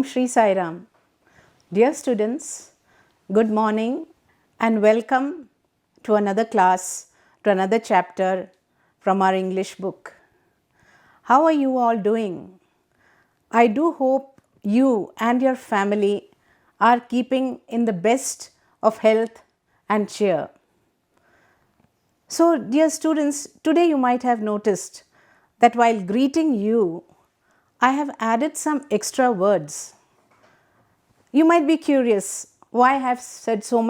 Shri Sai Ram. Dear students, good morning and welcome to another class, to another chapter from our English book. How are you all doing? I do hope you and your family are keeping in the best of health and cheer. So, dear students, today you might have noticed that while greeting you, I have added some extra words. You might be curious why I have said so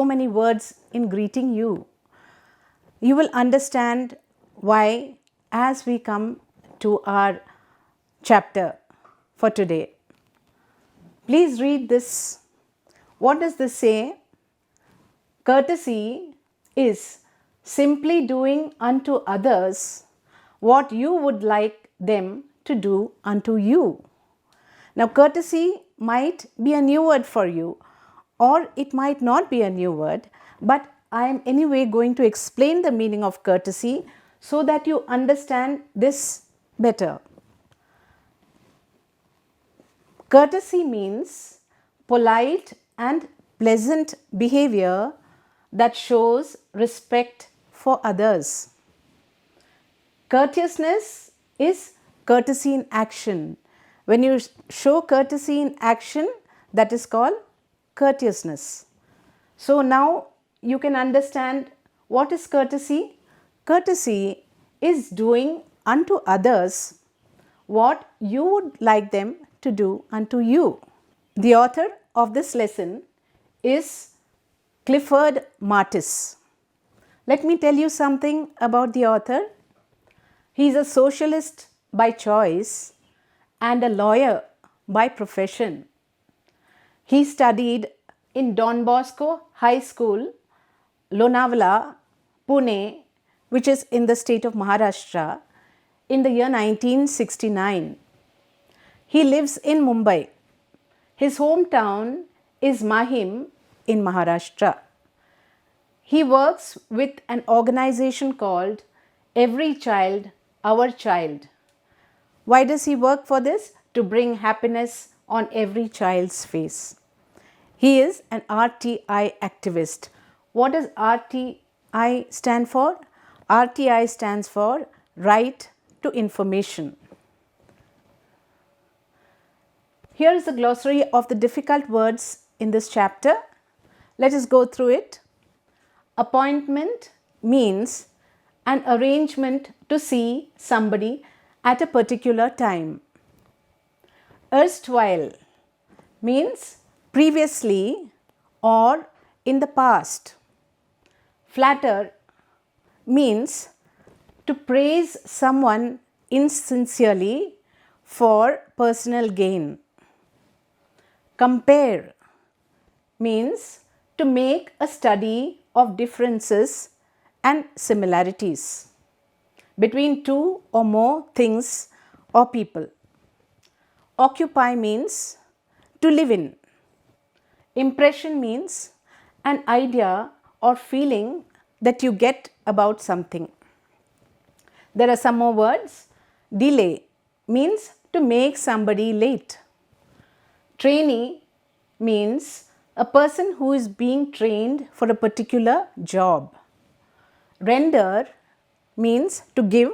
many words in greeting you. You will understand why as we come to our chapter for today. Please read this. What does this say? Courtesy is simply doing unto others what you would like them to do unto you. Now, courtesy might be a new word for you, or it might not be a new word, but I am anyway going to explain the meaning of courtesy so that you understand this better. Courtesy means polite and pleasant behavior that shows respect for others. Courteousness is courtesy in action. When you show courtesy in action, that is called courteousness. So now you can understand what is courtesy. Courtesy is doing unto others what you would like them to do unto you. The author of this lesson is Clifford Martis. Let me tell you something about the author. He is a socialist by choice and a lawyer by profession. He studied in Don Bosco High School, Lonavala, Pune, which is in the state of Maharashtra, in the year 1969. He lives in Mumbai. His hometown is Mahim in Maharashtra. He works with an organization called Every Child, Our Child. Why does he work for this? To bring happiness on every child's face. He is an RTI activist. What does RTI stand for? RTI stands for Right to Information. Here is the glossary of the difficult words in this chapter. Let us go through it. Appointment means an arrangement to see somebody at a particular time. Erstwhile means previously or in the past. Flatter means to praise someone insincerely for personal gain. Compare means to make a study of differences and similarities between two or more things or people. Occupy means to live in. Impression means an idea or feeling that you get about something. There are some more words. Delay means to make somebody late. Trainee means a person who is being trained for a particular job. Render means to give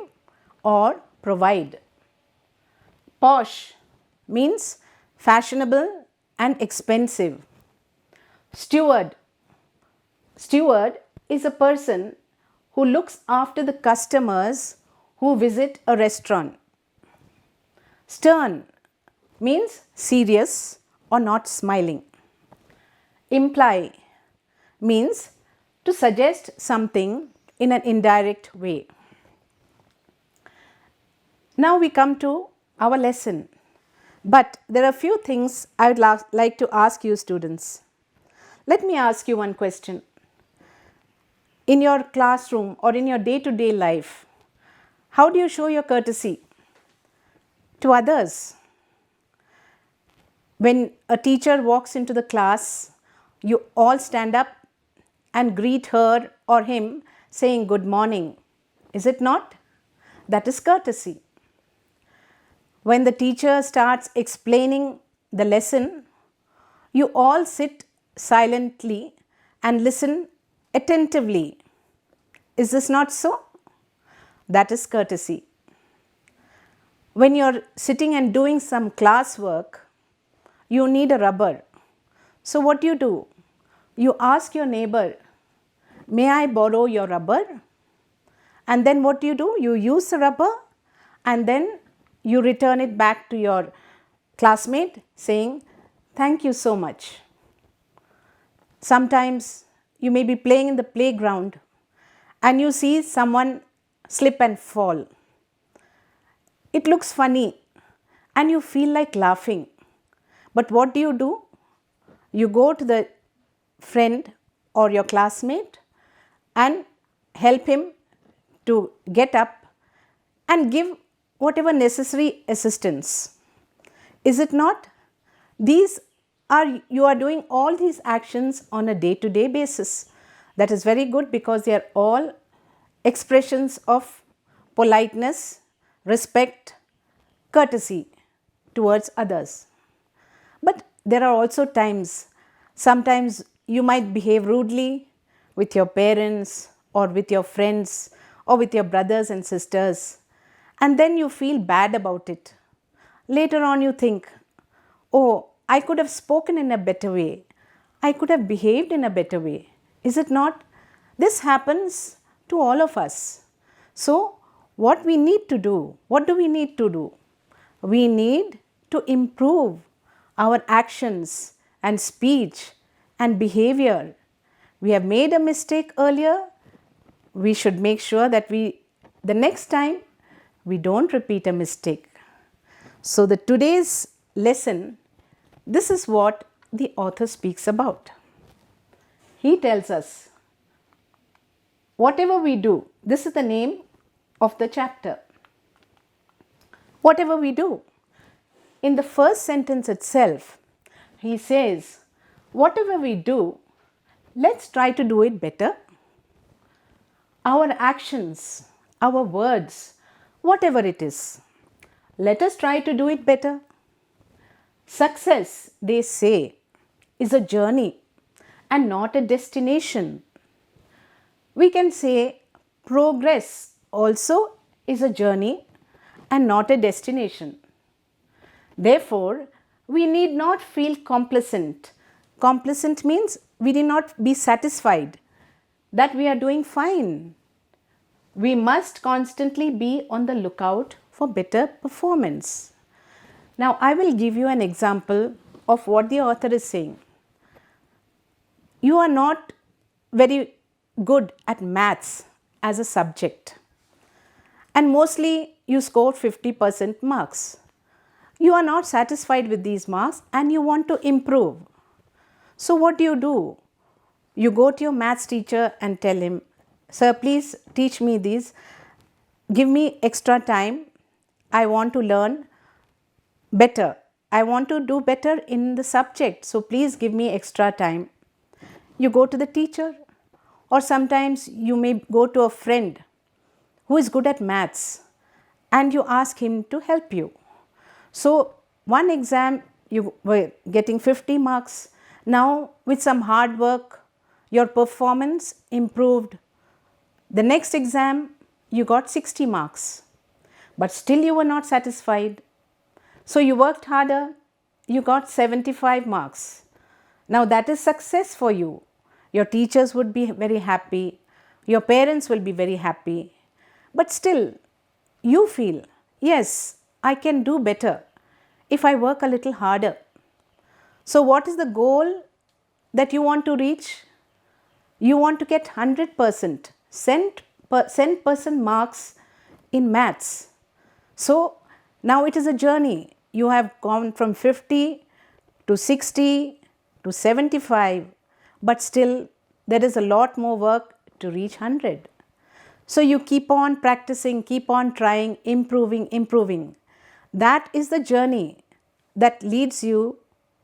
or provide. Posh means fashionable and expensive. Steward is a person who looks after the customers who visit a restaurant. Stern means serious or not smiling. Imply means to suggest something in an indirect way. Now we come to our lesson. But there are a few things I would like to ask you students. Let me ask you one question. In your classroom or in your day-to-day life, how do you show your courtesy to others? When a teacher walks into the class, you all stand up and greet her or him saying good morning. Is it not? That is courtesy. When the teacher starts explaining the lesson, you all sit silently and listen attentively. Is this not so? That is courtesy. When you're sitting and doing some classwork, you need a rubber. So what do? You ask your neighbor, may I borrow your rubber? And then what do? You use the rubber and then you return it back to your classmate saying, thank you so much. Sometimes you may be playing in the playground and you see someone slip and fall. It looks funny and you feel like laughing. But what do? You go to the friend or your classmate and help him to get up and give whatever necessary assistance. Is it not? You are doing all these actions on a day-to-day basis. That is very good because they are all expressions of politeness, respect, courtesy towards others. But there are also sometimes you might behave rudely with your parents or with your friends or with your brothers and sisters, and then you feel bad about it. Later on you think, oh, I could have spoken in a better way. I could have behaved in a better way. Is it not? This happens to all of us. So, what do we need to do? We need to improve our actions and speech and behavior. We have made a mistake earlier. We should make sure that the next time we don't repeat a mistake. So today's lesson, this is what the author speaks about. He tells us, whatever we do, this is the name of the chapter. Whatever we do. In the first sentence itself, he says, whatever we do, let's try to do it better. Our actions, our words, whatever it is, let us try to do it better. Success, they say, is a journey and not a destination. We can say progress also is a journey and not a destination. Therefore, we need not feel complacent. Complacent means we need not be satisfied that we are doing fine. We must constantly be on the lookout for better performance. Now, I will give you an example of what the author is saying. You are not very good at maths as a subject, and mostly you scored 50% marks. You are not satisfied with these marks and you want to improve. So what do? You go to your maths teacher and tell him, sir, please teach me these. Give me extra time. I want to learn better. I want to do better in the subject. So please give me extra time. You go to the teacher, or sometimes you may go to a friend who is good at maths and you ask him to help you. So one exam you were getting 50 marks. Now with some hard work, your performance improved. The next exam you got 60 marks, but still you were not satisfied. So you worked harder, you got 75 marks. Now that is success for you. Your teachers would be very happy, your parents will be very happy, but still you feel, yes, I can do better if I work a little harder. So what is the goal that you want to reach? You want to get 100% cent% marks in maths. So now it is a journey. You have gone from 50 to 60 to 75, but still there is a lot more work to reach 100. So you keep on practicing, keep on trying, improving. That is the journey that leads you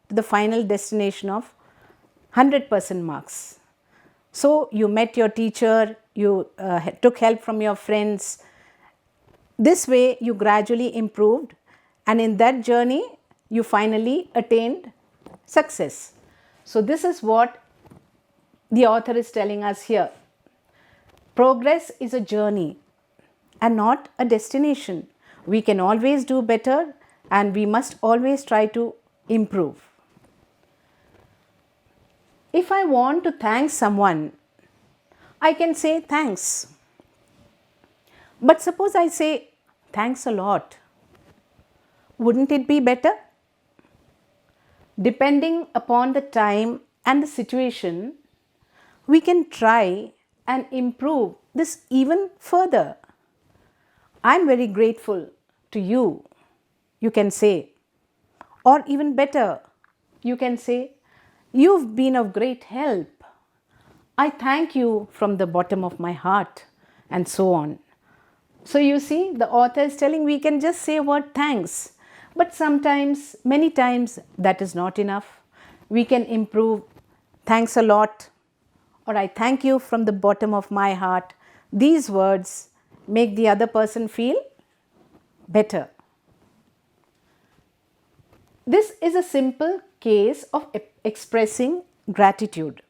to the final destination of 100% marks. So you met your teacher, you took help from your friends. This way you gradually improved, and in that journey you finally attained success. So this is what the author is telling us here. Progress is a journey and not a destination. We can always do better and we must always try to improve. If I want to thank someone, I can say thanks. But suppose I say thanks a lot, wouldn't it be better? Depending upon the time and the situation, we can try and improve this even further. I'm very grateful to you, you can say. Or even better, you can say, you've been of great help. I thank you from the bottom of my heart, and so on. So you see, the author is telling we can just say word thanks. But sometimes, many times, that is not enough. We can improve thanks a lot, or I thank you from the bottom of my heart. These words make the other person feel better. This is a simple case of expressing gratitude.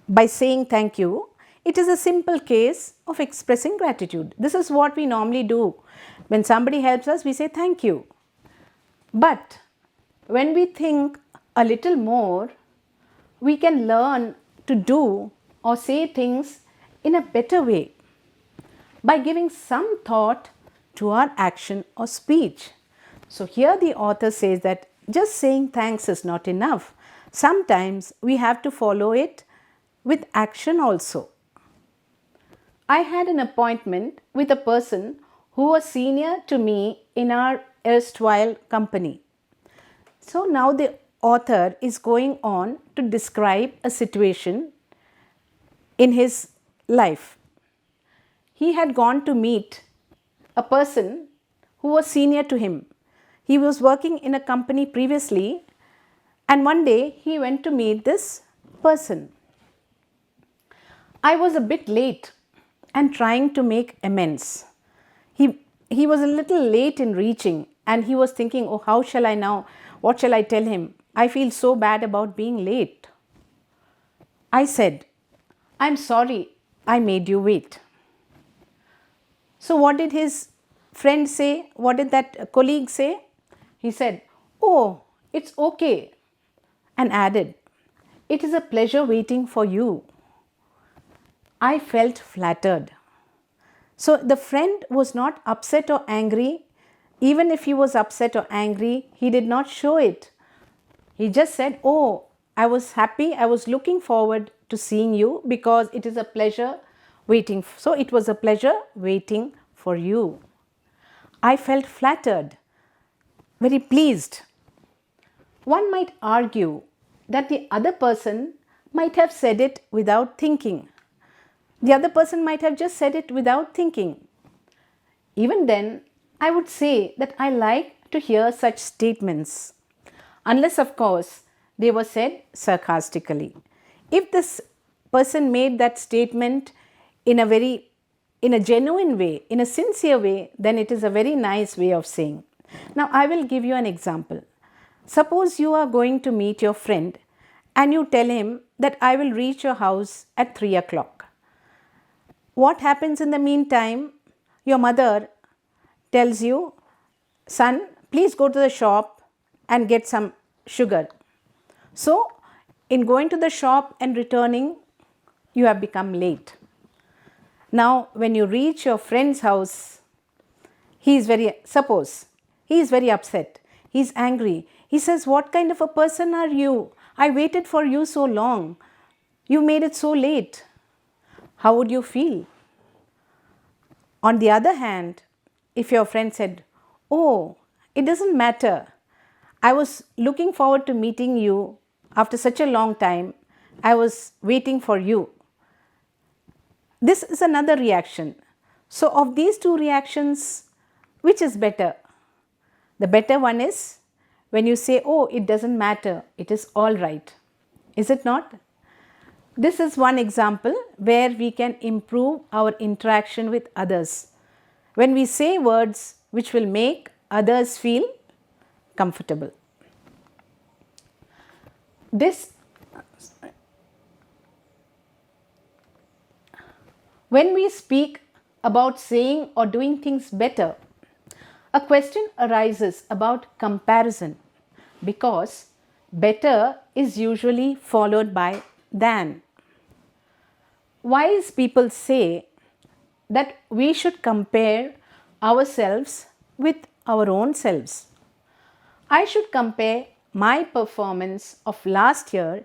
By saying thank you, it is a simple case of expressing gratitude. This is what we normally do. When somebody helps us, we say thank you. But when we think a little more, we can learn to do or say things in a better way by giving some thought to our action or speech. So here the author says that just saying thanks is not enough. Sometimes we have to follow it with action also. I had an appointment with a person who was senior to me in our erstwhile company. So now the author is going on to describe a situation in his life. He had gone to meet a person who was senior to him. He was working in a company previously, and one day he went to meet this person. I was a bit late and trying to make amends. He was a little late in reaching, and he was thinking, oh, how shall I now, what shall I tell him? I feel so bad about being late. I said, I'm sorry I made you wait. So what did his friend say? What did that colleague say? He said, oh, it's okay, and added, it is a pleasure waiting for you. I felt flattered. So the friend was not upset or angry. Even if he was upset or angry, he did not show it. He just said, oh, I was happy, I was looking forward to seeing you because it is a pleasure waiting. So it was a pleasure waiting for you. I felt flattered, very pleased. One might argue that the other person might have said it without thinking. The other person might have just said it without thinking. Even then, I would say that I like to hear such statements, unless of course they were said sarcastically. If this person made that statement in a genuine way, in a sincere way, then it is a very nice way of saying. Now I will give you an example. Suppose you are going to meet your friend and you tell him that I will reach your house at 3 o'clock. What happens in the meantime? Your mother tells you, son, please go to the shop and get some sugar. So, in going to the shop and returning, you have become late. Now, when you reach your friend's house, suppose he is very upset. He is angry. He says, what kind of a person are you? I waited for you so long. You made it so late. How would you feel? On the other hand, if your friend said, oh, it doesn't matter. I was looking forward to meeting you after such a long time. I was waiting for you. This is another reaction. So of these two reactions, which is better? The better one is when you say, oh, it doesn't matter. It is all right. Is it not? This is one example where we can improve our interaction with others. When we say words which will make others feel comfortable. This, when we speak about saying or doing things better, a question arises about comparison because better is usually followed by than. Wise people say that we should compare ourselves with our own selves. I should compare my performance of last year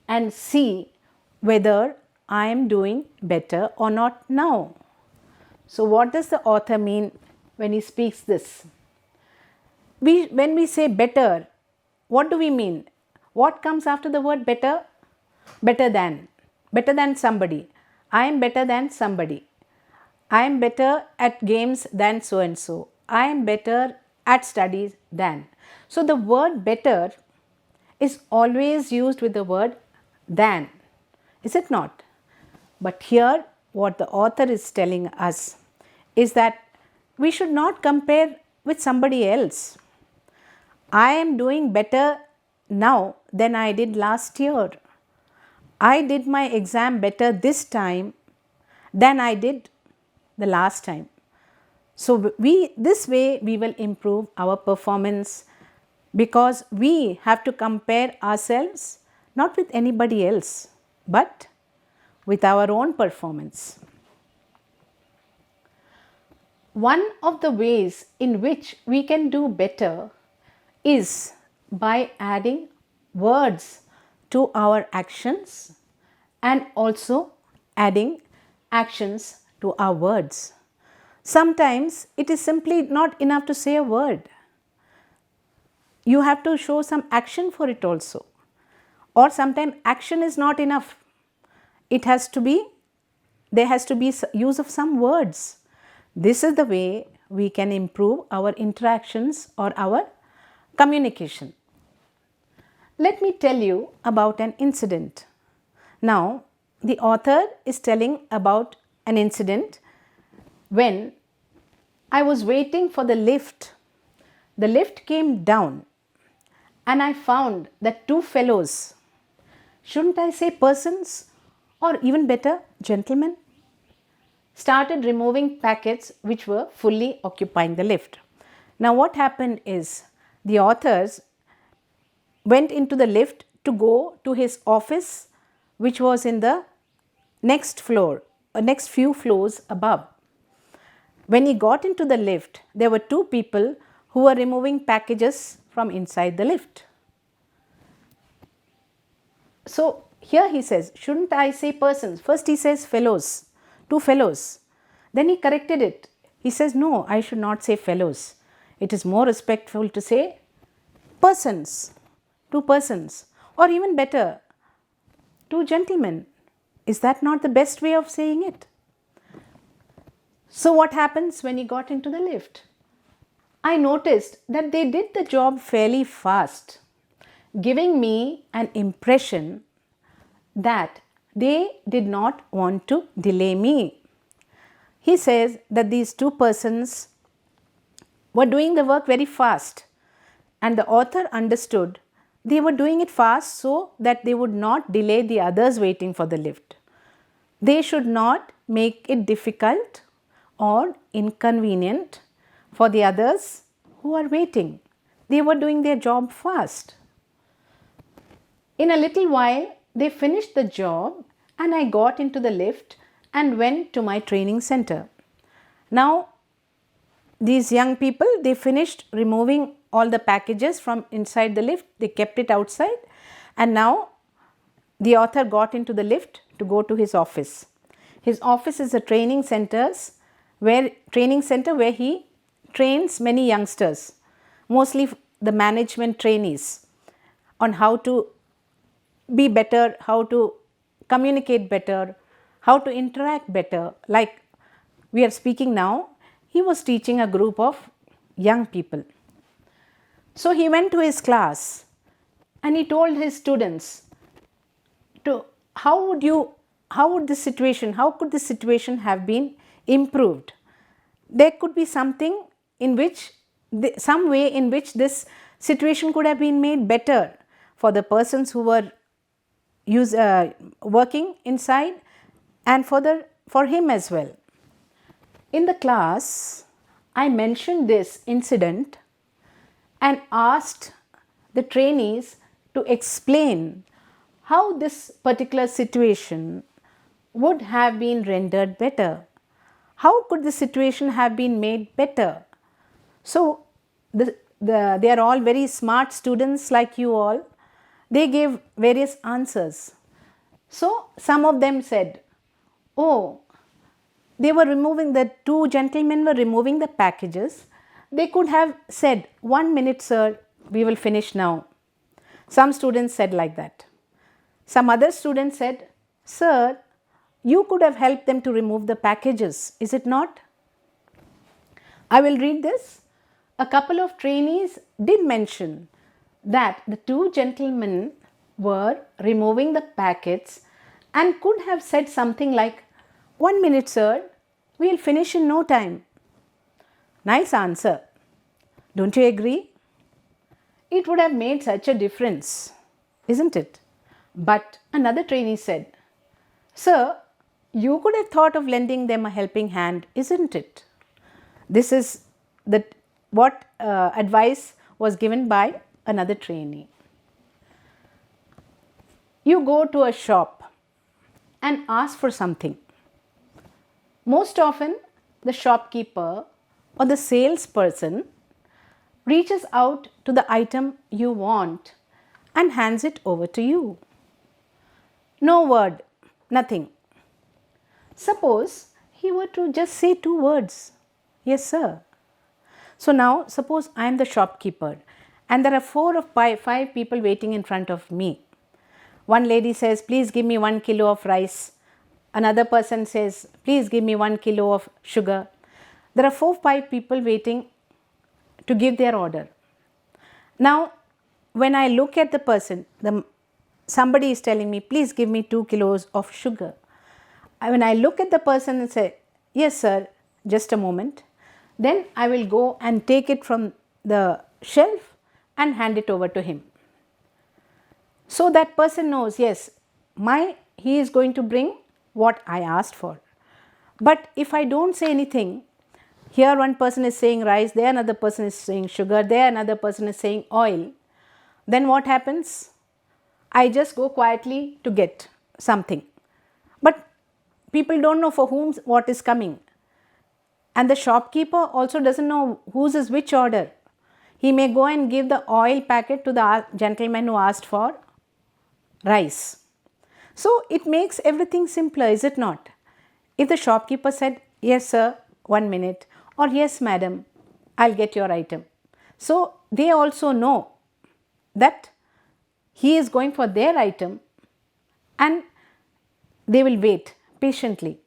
and see whether I am doing better or not now. So, what does the author mean when he speaks this? When we say better, what do we mean? What comes after the word better? Better than somebody. I am better than somebody. I am better at games than so and so. I am better at studies than. So the word better is always used with the word than, is it not? But here, what the author is telling us is that we should not compare with somebody else. I am doing better now than I did last year. I did my exam better this time than I did the last time. So this way we will improve our performance because we have to compare ourselves not with anybody else but with our own performance. One of the ways in which we can do better is by adding words to our actions and also adding actions to our words. Sometimes it is simply not enough to say a word. You have to show some action for it also. Or sometimes action is not enough. There has to be use of some words. This is the way we can improve our interactions or our communication. Let me tell you about an incident. Now, the author is telling about an incident when I was waiting for the lift. The lift came down and I found that two fellows, shouldn't I say persons or even better, gentlemen, started removing packets which were fully occupying the lift. Now what happened is the authors went into the lift to go to his office which was in the next floor, next few floors above. When he got into the lift, there were two people who were removing packages from inside the lift. So here he says, shouldn't I say persons? First he says fellows, two fellows. Then he corrected it. He says, no, I should not say fellows. It is more respectful to say persons, two persons, or even better, two gentlemen. Is that not the best way of saying it? So what happens when he got into the lift? I noticed that they did the job fairly fast, giving me an impression that they did not want to delay me. He says that these two persons were doing the work very fast, and the author understood they were doing it fast so that they would not delay the others waiting for the lift. They should not make it difficult or inconvenient for the others who are waiting. They were doing their job fast. In a little while, they finished the job and I got into the lift and went to my training center. Now, these young people, they finished removing all the packages from inside the lift. They kept it outside and now the author got into the lift to go to his office. His office is a training center where he trains many youngsters, mostly the management trainees, on how to be better, how to communicate better, how to interact better. Like we are speaking now, he was teaching a group of young people. So he went to his class and he told his students how could this situation have been improved? There could be some way in which this situation could have been made better for the persons who were working inside and for him as well. In the class, I mentioned this incident and asked the trainees to explain how this particular situation would have been rendered better. How could the situation have been made better? So, they are all very smart students like you all. They gave various answers. So, some of them said, oh, the two gentlemen were removing the packages. They could have said, 1 minute sir, we will finish now. Some students said like that. Some other students said, sir, you could have helped them to remove the packages, is it not? I will read this. A couple of trainees did mention that the two gentlemen were removing the packets and could have said something like, 1 minute sir, we will finish in no time. Nice answer. Don't you agree? It would have made such a difference, isn't it? But another trainee said, sir, you could have thought of lending them a helping hand, isn't it? This is what advice was given by another trainee. You go to a shop and ask for something. Most often, the shopkeeper or the salesperson reaches out to the item you want and hands it over to you. No word, nothing. Suppose he were to just say 2 words, yes sir. So now suppose I am the shopkeeper and there are 4 or 5 people waiting in front of me. One lady says, please give me 1 kilo of rice. Another person says, please give me 1 kilo of sugar. There are 4 or 5 people waiting to give their order. Now, when I look at the person, somebody is telling me, please give me 2 kilos of sugar. When I look at the person and say, yes sir, just a moment, then I will go and take it from the shelf and hand it over to him. So that person knows, yes, he is going to bring what I asked for. But if I don't say anything, here one person is saying rice, there another person is saying sugar, there another person is saying oil, then what happens? I just go quietly to get something. But people don't know for whom what is coming. And the shopkeeper also doesn't know whose is which order. He may go and give the oil packet to the gentleman who asked for rice. So it makes everything simpler, is it not? If the shopkeeper said, yes sir, 1 minute, or yes madam, I'll get your item. So they also know that he is going for their item and they will wait patiently.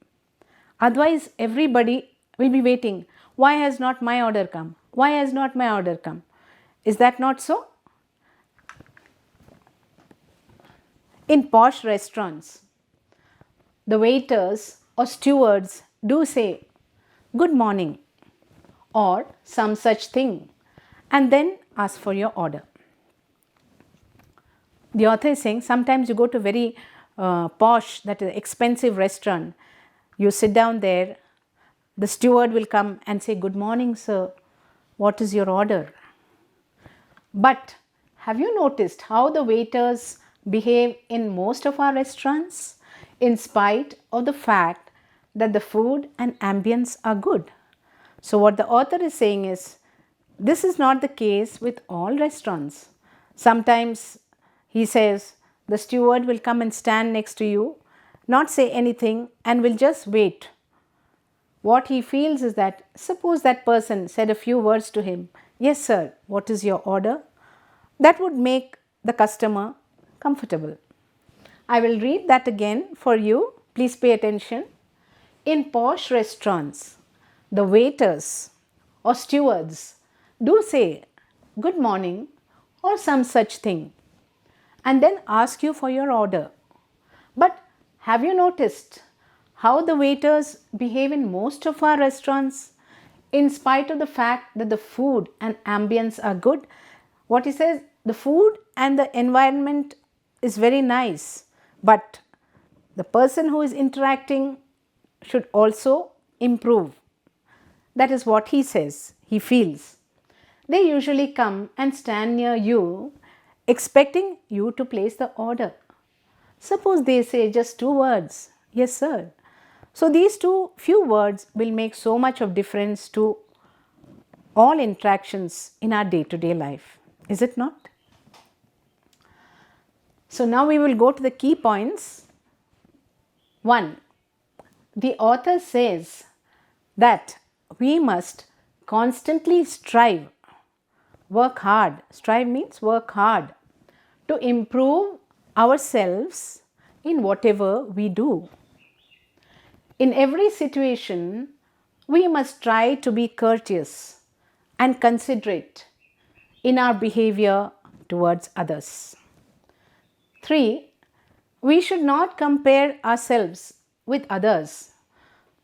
Otherwise everybody will be waiting. Why has not my order come? Why has not my order come? Is that not so? In posh restaurants, the waiters or stewards do say, good morning or some such thing and then ask for your order. The author is saying sometimes you go to very posh, that is expensive restaurant, you sit down there, the steward will come and say, good morning sir, what is your order? But have you noticed how the waiters behave in most of our restaurants in spite of the fact that the food and ambience are good? So what the author is saying is, this is not the case with all restaurants. Sometimes he says the steward will come and stand next to you, not say anything and will just wait. What he feels is that, suppose that person said a few words to him, yes sir, what is your order? That would make the customer comfortable. I will read that again for you. Please pay attention. In posh restaurants, the waiters or stewards do say good morning or some such thing and then ask you for your order. But have you noticed how the waiters behave in most of our restaurants in spite of the fact that the food and ambience are good? What he says, the food and the environment is very nice, but the person who is interacting should also improve. That is what he says, he feels. They usually come and stand near you expecting you to place the order. Suppose they say just 2 words, yes sir. So these few words will make so much of difference to all interactions in our day-to-day life, is it not? So now we will go to the key points. 1. The author says that we must constantly strive, work hard. Strive means work hard to improve ourselves in whatever we do. In every situation, we must try to be courteous and considerate in our behavior towards others. 3. We should not compare ourselves with others,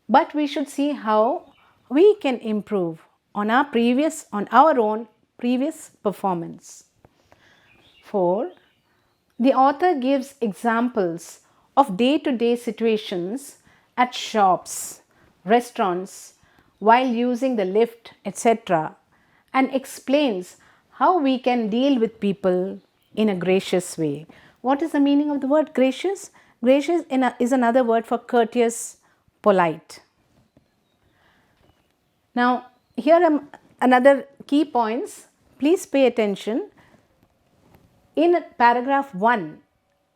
but we should see how we can improve on our own previous performance. 4. The author gives examples of day-to-day situations at shops, restaurants, while using the lift, etc., and explains how we can deal with people in a gracious way. What is the meaning of the word gracious? Gracious is another word for courteous, polite. Now, here are another key points. Please pay attention. In paragraph 1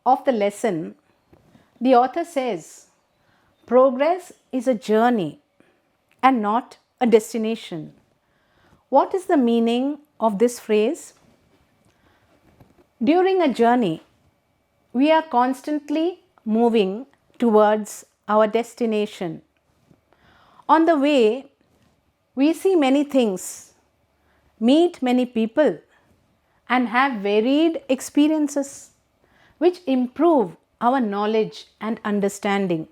of the lesson, the author says, progress is a journey and not a destination. What is the meaning of this phrase? During a journey, we are constantly moving towards our destination. On the way, we see many things, meet many people, and have varied experiences which improve our knowledge and understanding.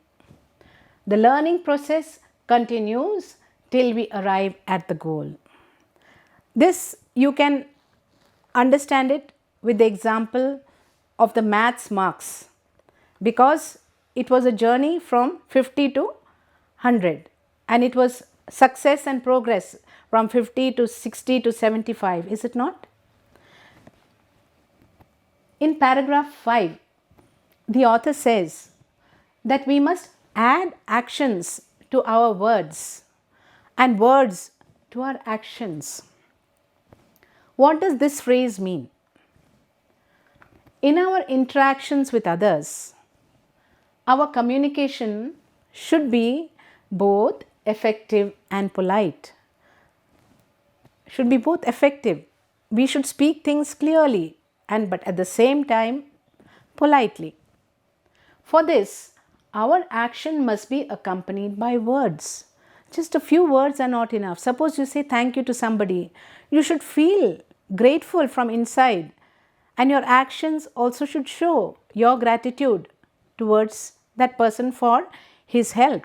The learning process continues till we arrive at the goal. This you can understand it with the example of the maths marks, because it was a journey from 50 to 100 and it was success and progress from 50 to 60 to 75, is it not? In paragraph 5, the author says that we must add actions to our words and words to our actions. What does this phrase mean? In our interactions with others, our communication should be both effective and polite. Should be both effective. We should speak things clearly but at the same time politely. For this, our action must be accompanied by words. Just a few words are not enough. Suppose you say thank you to somebody, you should feel grateful from inside, and your actions also should show your gratitude towards that person for his help.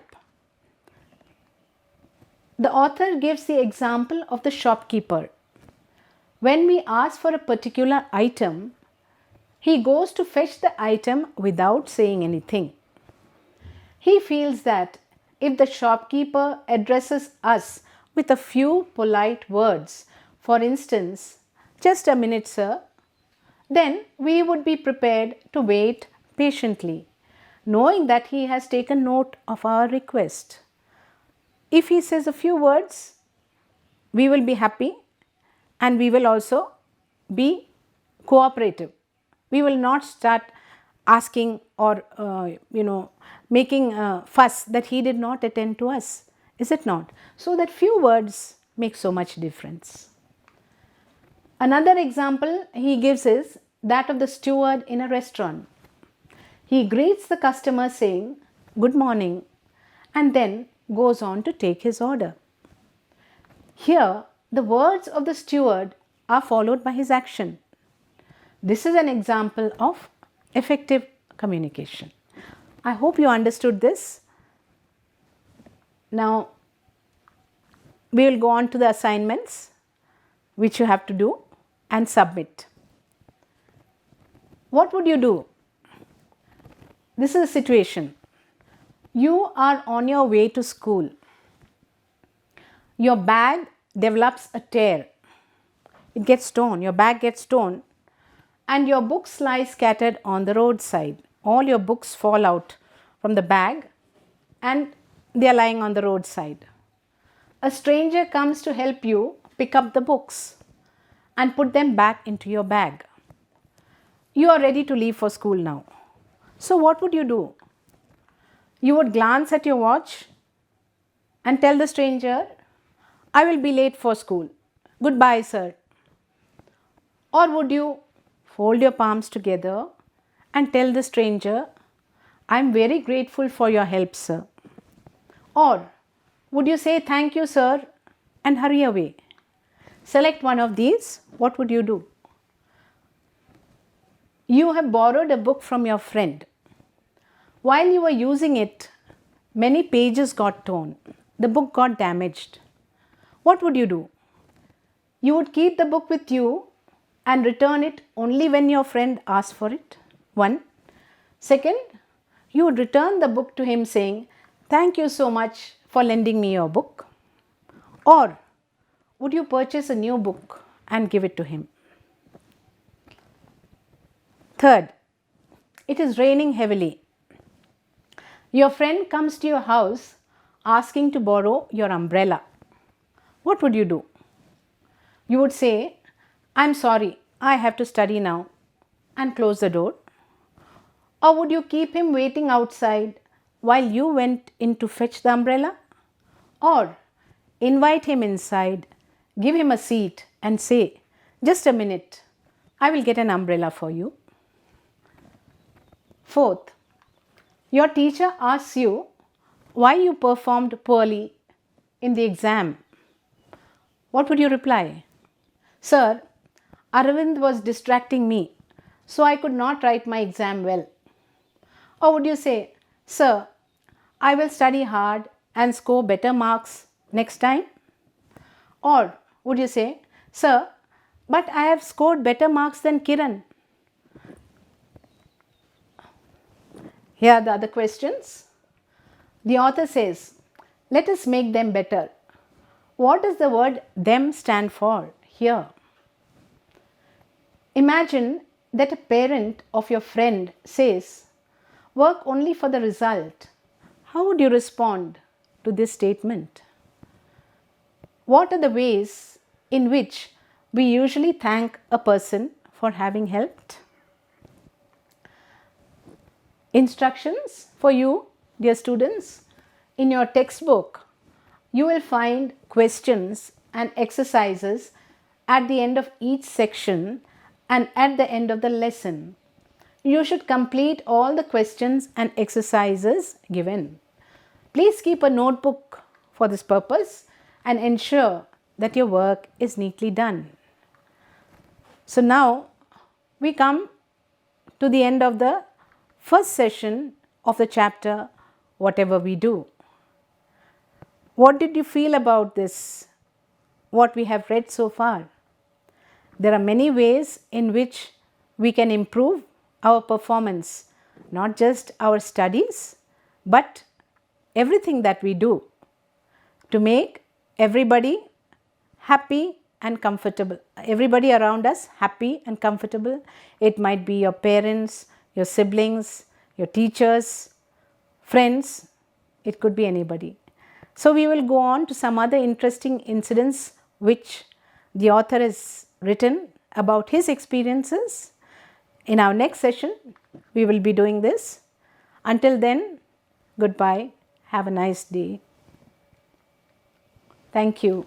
The author gives the example of the shopkeeper. When we ask for a particular item, he goes to fetch the item without saying anything. He feels that if the shopkeeper addresses us with a few polite words, for instance, just a minute sir, then we would be prepared to wait patiently, knowing that he has taken note of our request. If he says a few words, we will be happy and we will also be cooperative. We will not start asking or making a fuss that he did not attend to us, is it not? So that few words make so much difference. Another example he gives is that of the steward in a restaurant. He greets the customer saying good morning and then goes on to take his order. Here, the words of the steward are followed by his action. This is an example of effective communication. I hope you understood this. Now, we will go on to the assignments which you have to do and submit. What would you do? This is a situation. You are on your way to school. Your bag develops a tear. It gets torn, your bag gets torn, and your books lie scattered on the roadside. All your books fall out from the bag and they are lying on the roadside. A stranger comes to help you pick up the books and put them back into your bag. You are ready to leave for school now. So, what would you do? You would glance at your watch and tell the stranger, I will be late for school. Goodbye, sir. Or would you fold your palms together and tell the stranger, I am very grateful for your help, sir. Or would you say, thank you, sir, and hurry away? Select one of these. What would you do? You have borrowed a book from your friend. While you were using it, many pages got torn. The book got damaged. What would you do? You would keep the book with you and return it only when your friend asked for it. One. Second, you would return the book to him saying, thank you so much for lending me your book. Or would you purchase a new book and give it to him? Third, it is raining heavily. Your friend comes to your house asking to borrow your umbrella. What would you do? You would say, I'm sorry, I have to study now, and close the door. Or would you keep him waiting outside while you went in to fetch the umbrella? Or invite him inside, give him a seat and say, just a minute, I will get an umbrella for you. Fourth, your teacher asks you why you performed poorly in the exam. What would you reply? Sir, Arvind was distracting me, so I could not write my exam well. Or would you say, Sir, I will study hard and score better marks next time? Or would you say, Sir, but I have scored better marks than Kiran? Here are the other questions. The author says, let us make them better. What does the word them stand for here? Imagine that a parent of your friend says, work only for the result. How would you respond to this statement? What are the ways in which we usually thank a person for having helped? Instructions for you, dear students. In your textbook, you will find questions and exercises at the end of each section and at the end of the lesson. You should complete all the questions and exercises given. Please keep a notebook for this purpose and ensure that your work is neatly done. So now we come to the end of the first session of the chapter, Whatever We Do. What did you feel about this? What we have read so far? There are many ways in which we can improve our performance, not just our studies, but everything that we do to make everybody happy and comfortable. Everybody around us happy and comfortable. It might be your parents, your siblings, your teachers, friends. It could be anybody. So we will go on to some other interesting incidents which the author has written about his experiences. In our next session, we will be doing this. Until then, goodbye. Have a nice day. Thank you.